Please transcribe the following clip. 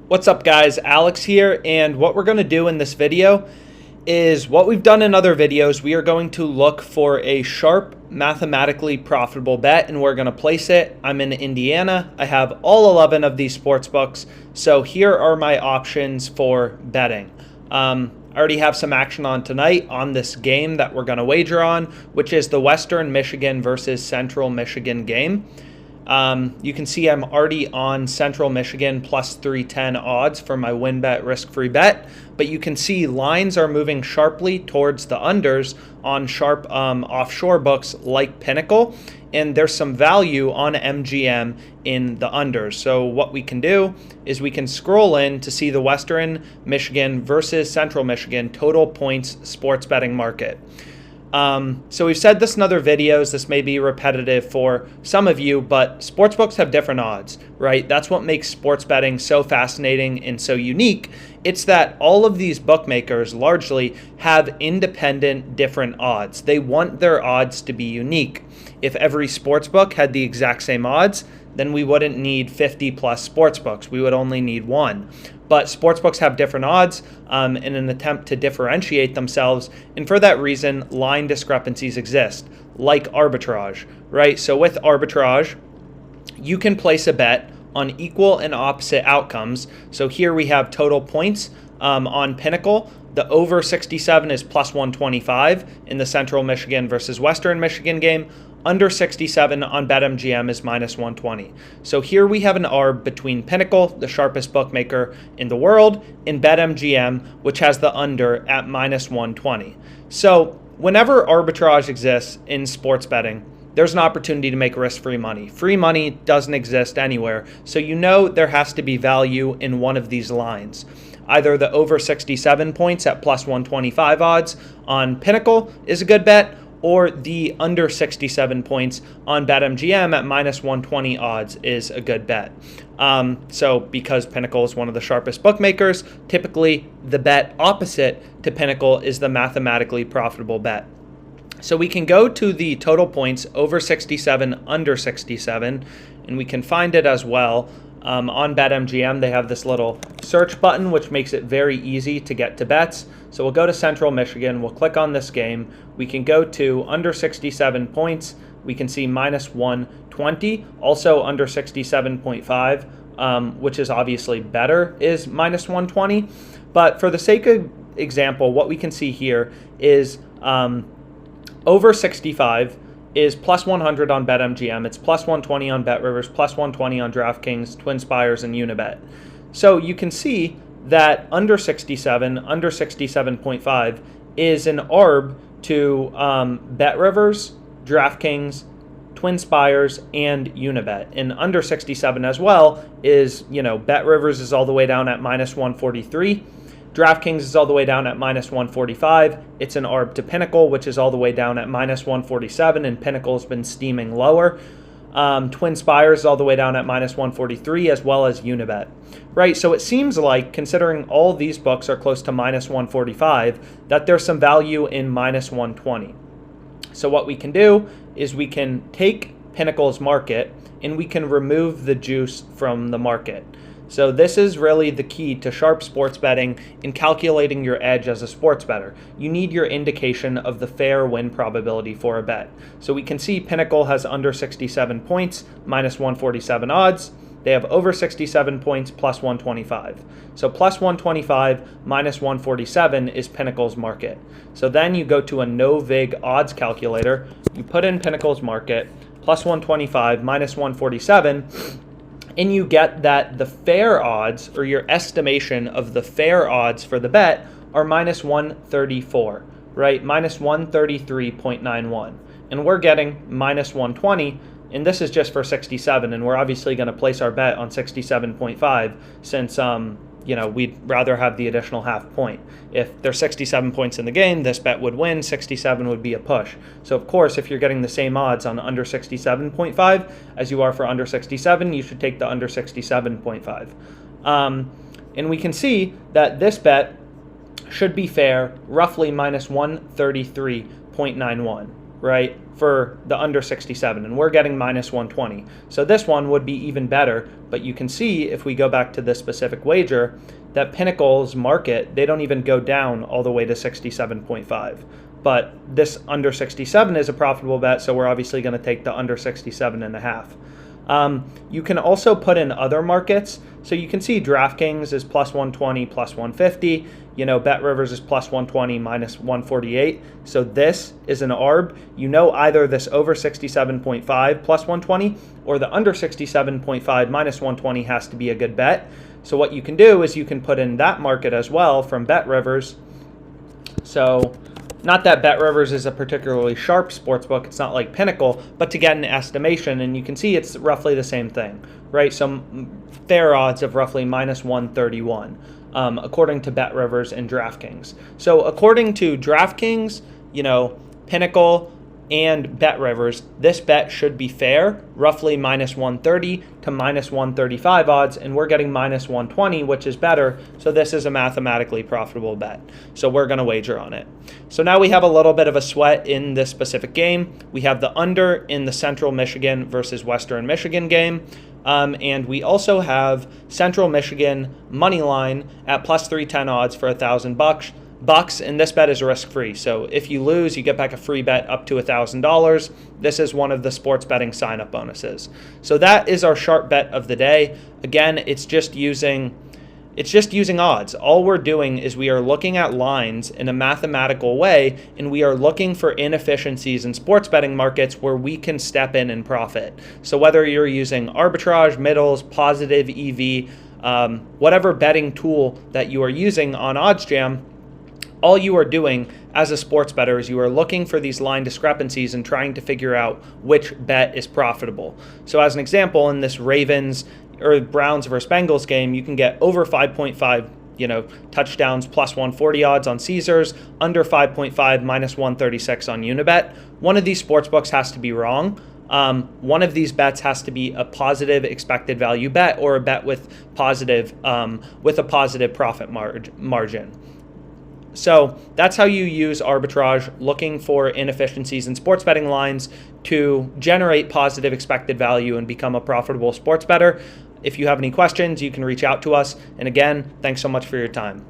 What's up guys, Alex here, and what we're going to do in this video is what we've done in other videos. We are going to look for a sharp, mathematically profitable bet, and we're going to place it. I'm in Indiana. I have all 11 of these sports books, so here are my options for betting. I already have some action on tonight on this game that we're going to wager on, which is the Western Michigan versus Central Michigan game. You can see I'm already on Central Michigan plus 310 odds for my win bet risk-free bet, but you can see lines are moving sharply towards the unders on sharp offshore books like Pinnacle, and there's some value on MGM in the unders. So what we can do is we can scroll in to see the Western Michigan versus Central Michigan total points sports betting market. So we've said this in other videos, this may be repetitive for some of you, but sportsbooks have different odds, right? That's what makes sports betting so fascinating and so unique. It's that all of these bookmakers largely have independent different odds. They want their odds to be unique. If every sportsbook had the exact same odds, then we wouldn't need 50 plus sportsbooks. We would only need one. But sportsbooks have different odds in an attempt to differentiate themselves, and for that reason, line discrepancies exist, like arbitrage, right? So with arbitrage, you can place a bet on equal and opposite outcomes. So here we have total points on Pinnacle. The over 67 is plus 125 in the Central Michigan versus Western Michigan game. Under 67 on BetMGM is minus 120. So here we have an arb between Pinnacle, the sharpest bookmaker in the world, and BetMGM, which has the under at minus 120. So whenever arbitrage exists in sports betting, there's an opportunity to make risk-free money. Free money doesn't exist anywhere, so you know there has to be value in one of these lines. Either the over 67 points at plus 125 odds on Pinnacle is a good bet, or the under 67 points on BetMGM at minus 120 odds is a good bet. So because Pinnacle is one of the sharpest bookmakers, typically the bet opposite to Pinnacle is the mathematically profitable bet. So we can go to the total points over 67, under 67, and we can find it as well. On BetMGM, they have this little search button, which makes it very easy to get to bets. So we'll go to Central Michigan, we'll click on this game. We can go to under 67 points. We can see minus 120, also under 67.5, which is obviously better, is minus 120. But for the sake of example, what we can see here is over 65 is plus 100 on BetMGM. It's plus 120 on BetRivers, plus 120 on DraftKings, TwinSpires, and Unibet. So you can see that under 67, under 67.5 is an arb to BetRivers, DraftKings, TwinSpires, and Unibet. And under 67 as well is, BetRivers is all the way down at minus 143. DraftKings is all the way down at minus 145. It's an arb to Pinnacle, which is all the way down at minus 147, and Pinnacle's been steaming lower. TwinSpires is all the way down at minus 143, as well as Unibet. Right, so it seems like, considering all these books are close to minus 145, that there's some value in minus 120. So what we can do is we can take Pinnacle's market, and we can remove the juice from the market. So this is really the key to sharp sports betting in calculating your edge as a sports bettor. You need your indication of the fair win probability for a bet. So we can see Pinnacle has under 67 points, minus 147 odds. They have over 67 points, plus 125. So plus 125 minus 147 is Pinnacle's market. So then you go to a no-vig odds calculator, you put in Pinnacle's market, plus 125 minus 147, and you get that the fair odds, or your estimation of the fair odds for the bet, are minus 134, right? Minus 133.91. And we're getting minus 120, and this is just for 67, and we're obviously going to place our bet on 67.5 since we'd rather have the additional half point. If there's 67 points in the game, this bet would win, 67 would be a push. So of course, if you're getting the same odds on under 67.5 as you are for under 67, you should take the under 67.5. And we can see that this bet should be fair, roughly minus 133.91. right, for the under 67, and we're getting minus 120. So this one would be even better, but you can see if we go back to this specific wager that Pinnacle's market, they don't even go down all the way to 67.5. But this under 67 is a profitable bet, so we're obviously going to take the under 67.5. You can also put in other markets. So you can see DraftKings is plus 120, plus 150. BetRivers is plus 120, minus 148. So this is an ARB. Either this over 67.5 plus 120 or the under 67.5 minus 120 has to be a good bet. So what you can do is you can put in that market as well from BetRivers. So not that BetRivers is a particularly sharp sportsbook, it's not like Pinnacle, but to get an estimation, and you can see it's roughly the same thing, right? Some fair odds of roughly minus 131, according to BetRivers and DraftKings. So according to DraftKings, Pinnacle and BetRivers, this bet should be fair, roughly minus 130 to minus 135 odds, and we're getting minus 120, which is better, so this is a mathematically profitable bet. So we're going to wager on it. So now we have a little bit of a sweat in this specific game. We have the under in the Central Michigan versus Western Michigan game. And we also have Central Michigan money line at plus 310 odds for $1,000. And this bet is risk-free. So if you lose, you get back a free bet up to $1,000. This is one of the sports betting sign-up bonuses. So that is our sharp bet of the day. Again, it's just using odds. All we're doing is we are looking at lines in a mathematical way, and we are looking for inefficiencies in sports betting markets where we can step in and profit. So whether you're using arbitrage, middles, positive EV, whatever betting tool that you are using on OddsJam, all you are doing as a sports bettor is you are looking for these line discrepancies and trying to figure out which bet is profitable. So as an example, in this Ravens or Browns versus Bengals game, you can get over 5.5 touchdowns plus 140 odds on Caesars, under 5.5 minus 136 on Unibet. One of these sports books has to be wrong. One of these bets has to be a positive expected value bet or a bet with a positive profit margin. So that's how you use arbitrage, looking for inefficiencies in sports betting lines to generate positive expected value and become a profitable sports bettor. If you have any questions, you can reach out to us. And again, thanks so much for your time.